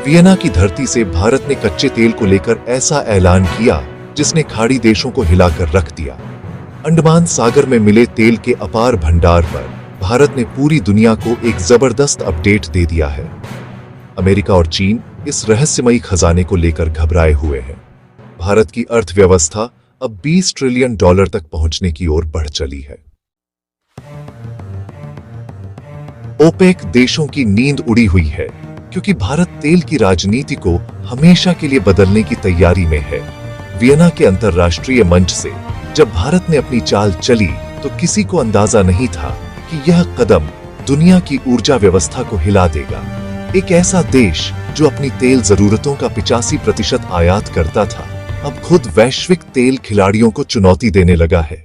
Vienna की धरती से भारत ने कच्चे तेल को लेकर ऐसा ऐलान किया जिसने खाड़ी देशों को हिलाकर रख दिया। अंडमान सागर में मिले तेल के अपार भंडार पर भारत ने पूरी दुनिया को एक जबरदस्त अपडेट दे दिया है। अमेरिका और चीन इस रहस्यमयी खजाने को लेकर घबराए हुए हैं। भारत की अर्थव्यवस्था अब $20 ट्रिलियन तक पहुंचने की ओर बढ़ चली है। ओपेक देशों की नींद उड़ी हुई है क्योंकि भारत तेल की राजनीति को हमेशा के लिए बदलने की तैयारी में है। वियना के अंतर्राष्ट्रीय मंच से जब भारत ने अपनी चाल चली तो किसी को अंदाजा नहीं था कि यह कदम दुनिया की ऊर्जा व्यवस्था को हिला देगा। एक ऐसा देश जो अपनी तेल जरूरतों का 85% आयात करता था, अब खुद वैश्विक तेल खिलाड़ियों को चुनौती देने लगा है।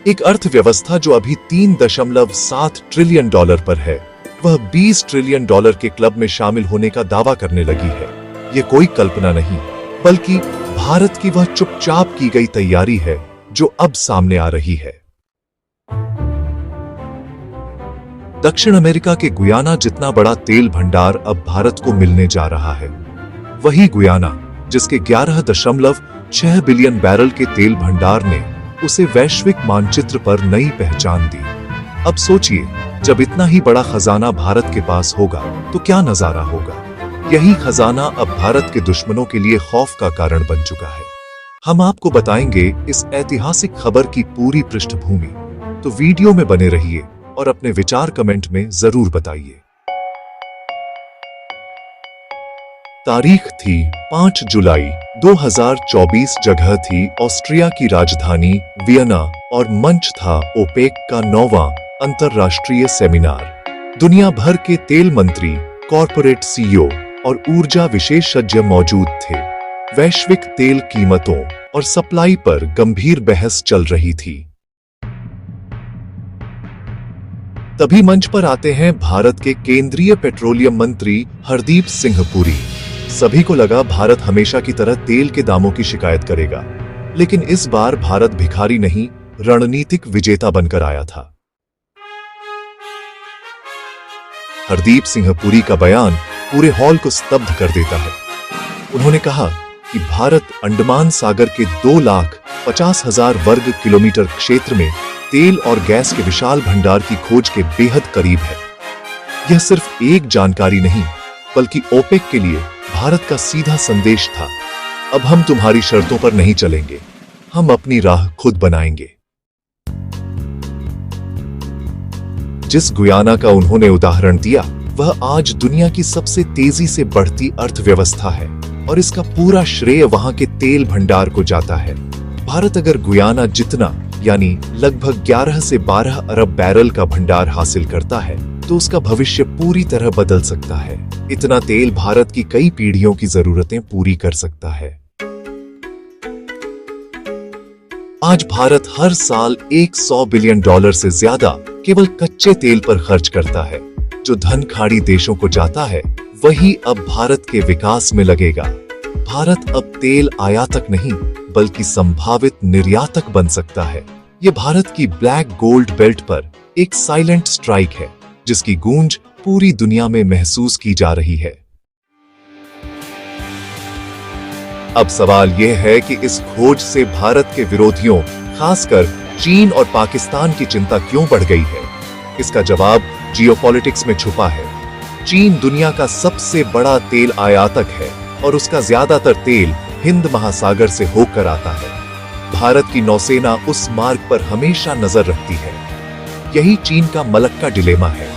एक अर्थव्यवस्था जो अभी $3.7 ट्रिलियन पर है, वह $20 ट्रिलियन के क्लब में शामिल होने का दावा करने लगी है। यह कोई कल्पना नहीं, बल्कि भारत की वह चुपचाप की गई तैयारी है जो अब सामने आ रही है। दक्षिण अमेरिका के गुयाना जितना बड़ा तेल भंडार अब भारत को मिलने जा रहा है। वही गुयाना जिसके 11.6 बिलियन बैरल के तेल भंडार ने उसे वैश्विक मानचित्र पर नई पहचान दी। अब सोचिए, जब इतना ही बड़ा खजाना भारत के पास होगा तो क्या नजारा होगा। यही खजाना अब भारत के दुश्मनों के लिए खौफ का कारण बन चुका है। हम आपको बताएंगे इस ऐतिहासिक खबर की पूरी पृष्ठभूमि, तो वीडियो में बने रहिए और अपने विचार कमेंट में जरूर बताइए। तारीख थी 5 जुलाई 2024। जगह थी ऑस्ट्रिया की राजधानी वियना और मंच था ओपेक का 9वां अंतर्राष्ट्रीय सेमिनार। दुनिया भर के तेल मंत्री, कॉरपोरेट सीईओ और ऊर्जा विशेषज्ञ मौजूद थे। वैश्विक तेल कीमतों और सप्लाई पर गंभीर बहस चल रही थी। तभी मंच पर आते हैं भारत के केंद्रीय पेट्रोलियम मंत्री हरदीप सिंह पुरी। सभी को लगा भारत हमेशा की तरह तेल के दामों की शिकायत करेगा, लेकिन इस बार भारत भिखारी नहीं, रणनीतिक विजेता बनकर आया था। हरदीप सिंह पुरी का बयान पूरे हॉल को स्तब्ध कर देता है। उन्होंने कहा कि भारत अंडमान सागर के 2,50,000 वर्ग किलोमीटर क्षेत्र में तेल और गैस के विशाल भंडार की खोज के बेहद करीब है। यह सिर्फ एक जानकारी नहीं, बल्कि ओपेक के लिए भारत का सीधा संदेश था। अब हम तुम्हारी शर्तों पर नहीं चलेंगे, हम अपनी राह खुद बनाएंगे। जिस गुयाना का उन्होंने उदाहरण दिया, वह आज दुनिया की सबसे तेजी से बढ़ती अर्थव्यवस्था है और इसका पूरा श्रेय वहां के तेल भंडार को जाता है। भारत अगर गुयाना जितना, यानी लगभग 11 से 12 अरब बैरल का भंडार हासिल करता है तो उसका भविष्य पूरी तरह बदल सकता है। इतना तेल भारत की कई पीढ़ियों की जरूरतें पूरी कर सकता है। आज भारत हर साल $100 बिलियन से ज्यादा केवल कच्चे तेल पर खर्च करता है। जो धन खाड़ी देशों को जाता है, वही अब भारत के विकास में लगेगा। भारत अब तेल आयातक नहीं, बल्कि संभावित निर्यातक बन सकता है। यह भारत की ब्लैक गोल्ड बेल्ट पर एक साइलेंट स्ट्राइक है, जिसकी गूंज पूरी दुनिया में महसूस की जा रही है। अब सवाल यह है कि इस खोज से भारत के विरोधियों, खासकर चीन और पाकिस्तान की चिंता क्यों बढ़ गई है। इसका जवाब जियोपॉलिटिक्स में छुपा है। चीन दुनिया का सबसे बड़ा तेल आयातक है और उसका ज्यादातर तेल हिंद महासागर से होकर आता है। भारत की नौसेना उस मार्ग पर हमेशा नजर रखती है। यही चीन का मलक्का डिलेमा है।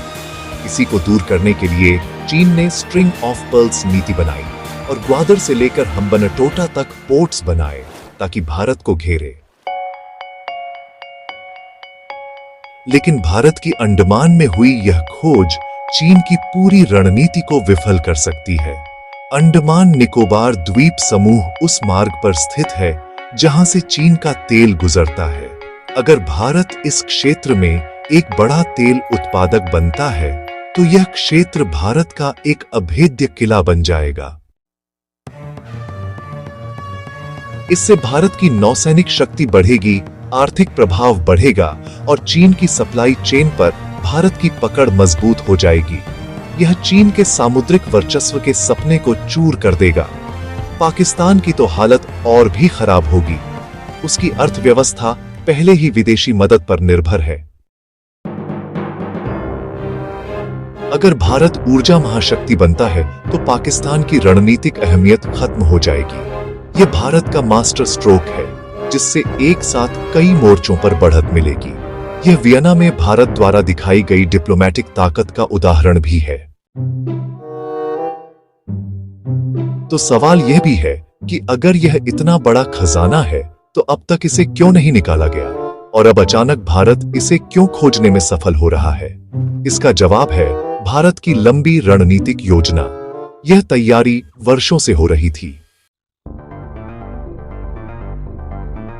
इसी को दूर करने के लिए चीन ने स्ट्रिंग ऑफ पर्ल्स नीति बनाई और ग्वादर से लेकर हम्बनटोटा तक पोर्ट्स बनाए ताकि भारत को घेरे। लेकिन भारत की अंडमान में हुई यह खोज चीन की पूरी रणनीति को विफल कर सकती है। अंडमान निकोबार द्वीप समूह उस मार्ग पर स्थित है जहां से चीन का तेल गुजरता है। अगर भारत इस क्षेत्र में एक बड़ा तेल उत्पादक बनता है तो यह क्षेत्र भारत का एक अभेद्य किला बन जाएगा। इससे भारत की नौसैनिक शक्ति बढ़ेगी, आर्थिक प्रभाव बढ़ेगा और चीन की सप्लाई चेन पर भारत की पकड़ मजबूत हो जाएगी। यह चीन के सामुद्रिक वर्चस्व के सपने को चूर कर देगा। पाकिस्तान की तो हालत और भी खराब होगी। उसकी अर्थव्यवस्था पहले ही विदेशी मदद पर निर्भर है। अगर भारत ऊर्जा महाशक्ति बनता है तो पाकिस्तान की रणनीतिक अहमियत खत्म हो जाएगी। यह भारत का मास्टर स्ट्रोक है, जिससे एक साथ कई मोर्चों पर बढ़त मिलेगी। यह वियना में भारत द्वारा दिखाई गई डिप्लोमैटिक ताकत का उदाहरण भी है। तो सवाल यह भी है कि अगर यह इतना बड़ा खजाना है तो अब तक इसे क्यों नहीं निकाला गया, और अब अचानक भारत इसे क्यों खोजने में सफल हो रहा है? इसका जवाब है भारत की लंबी रणनीतिक योजना। यह तैयारी वर्षों से हो रही थी।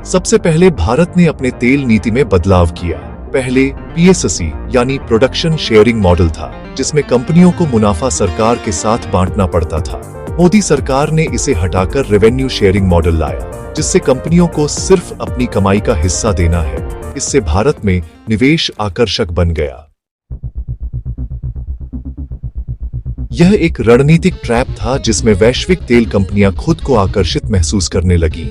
सबसे पहले भारत ने अपने तेल नीति में बदलाव किया। पहले PSC यानी प्रोडक्शन शेयरिंग मॉडल था, जिसमें कंपनियों को मुनाफा सरकार के साथ बांटना पड़ता था। मोदी सरकार ने इसे हटाकर रेवेन्यू शेयरिंग मॉडल लाया, जिससे कंपनियों को सिर्फ अपनी कमाई का हिस्सा देना है। इससे भारत में निवेश आकर्षक बन गया। यह एक रणनीतिक ट्रैप था जिसमें वैश्विक तेल कंपनियां खुद को आकर्षित महसूस करने लगीं।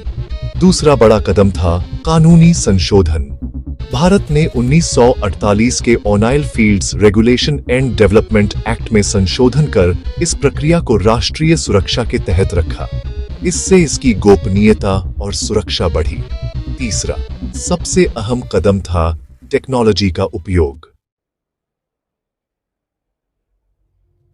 दूसरा बड़ा कदम था कानूनी संशोधन। भारत ने 1948 के oil fields regulation and development act में संशोधन कर इस प्रक्रिया को राष्ट्रीय सुरक्षा के तहत रखा। इससे इसकी गोपनीयता और सुरक्षा बढ़ी। तीसरा सबसे अहम कदम था टेक्नोलॉजी का उपयोग।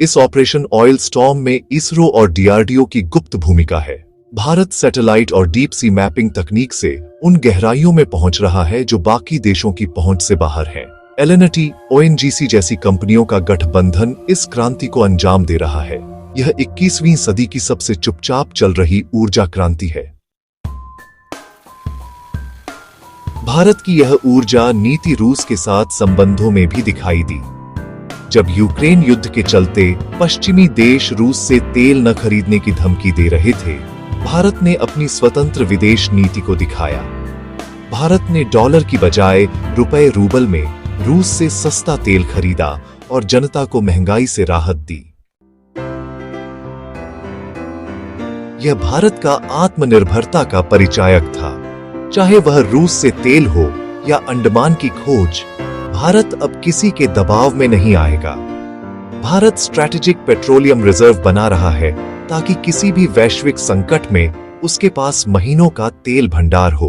इस ऑपरेशन ऑयल स्टॉर्म में इसरो और DRDO की गुप्त भूमिका है। भारत सैटेलाइट और डीप सी मैपिंग तकनीक से उन गहराइयों में पहुंच रहा है जो बाकी देशों की पहुंच से बाहर है। L&T, ONGC जैसी कंपनियों का गठबंधन इस क्रांति को अंजाम दे रहा है। यह 21वीं सदी की सबसे चुपचाप चल रही ऊर्जा क्रांति है। भारत की यह ऊर्जा नीति रूस के साथ संबंधों में भी दिखाई दी। जब यूक्रेन युद्ध के चलते पश्चिमी देश रूस से तेल न खरीदने की धमकी दे रहे थे, भारत ने अपनी स्वतंत्र विदेश नीति को दिखाया। भारत ने डॉलर की बजाय रुपए रूबल में रूस से सस्ता तेल खरीदा और जनता को महंगाई से राहत दी। यह भारत का आत्मनिर्भरता का परिचायक था। चाहे वह रूस से तेल हो या अंडमान की खोज, भारत अब किसी के दबाव में नहीं आएगा। भारत स्ट्रैटेजिक पेट्रोलियम रिजर्व बना रहा है ताकि किसी भी वैश्विक संकट में उसके पास महीनों का तेल भंडार हो।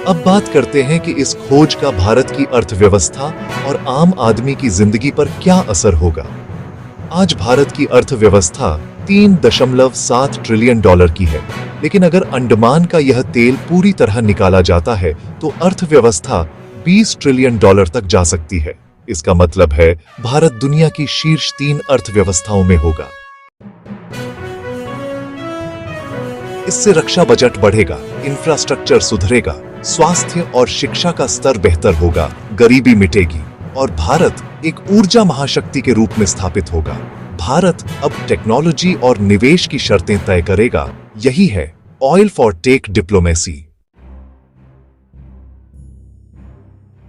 अब बात करते हैं कि इस खोज का भारत की अर्थव्यवस्था और आम आदमी की जिंदगी पर क्या असर होगा। आज भारत की अर्थव्यवस्था 3.7 ट्रिलियन डॉलर की है, लेकिन अगर अंडमान का यह तेल पूरी तरह निकाला जाता है तो अर्थव्यवस्था 20 ट्रिलियन डॉलर तक जा सकती है। इसका मतलब है भारत दुनिया की शीर्ष 3 अर्थव्यवस्थाओं में होगा। इससे रक्षा बजट बढ़ेगा, इंफ्रास्ट्रक्चर सुधरेगा, स्वास्थ्य और शिक्षा का स्तर बेहतर होगा, गरीबी मिटेगी और भारत एक ऊर्जा महाशक्ति के रूप में स्थापित होगा। भारत अब टेक्नोलॉजी और निवेश की शर्तें तय करेगा। यही है ऑयल फॉर टेक डिप्लोमेसी।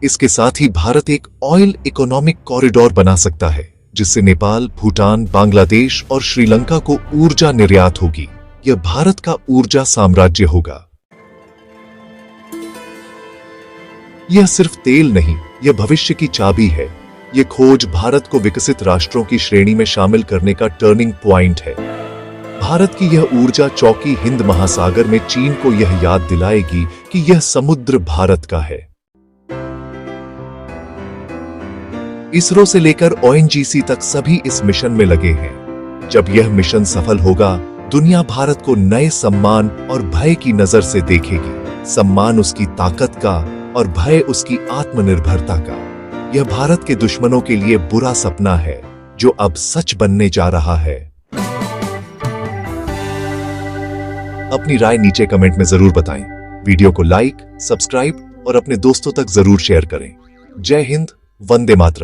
इसके साथ ही भारत एक ऑयल इकोनॉमिक कॉरिडोर बना सकता है, जिससे नेपाल, भूटान, बांग्लादेश और श्रीलंका को ऊर्जा निर्यात होगी। यह भारत का ऊर्जा साम्राज्य होगा। यह सिर्फ तेल नहीं, यह भविष्य की चाबी है। यह खोज भारत को विकसित राष्ट्रों की श्रेणी में शामिल करने का टर्निंग पॉइंट है। भारत की यह ऊर्जा चौकी हिंद महासागर में चीन को यह याद दिलाएगी कि यह समुद्र भारत का है। इसरो से लेकर ONGC तक सभी इस मिशन में लगे हैं। जब यह मिशन सफल होगा, दुनिया भारत को नए सम्मान और भय की नजर से देखेगी। सम्मान उसकी ताकत का और भय उसकी आत्मनिर्भरता का। यह भारत के दुश्मनों के लिए बुरा सपना है जो अब सच बनने जा रहा है। अपनी राय नीचे कमेंट में जरूर बताएं। वीडियो को लाइक, सब्सक्राइब और अपने दोस्तों तक जरूर शेयर करें। जय हिंद, वंदे मातरम।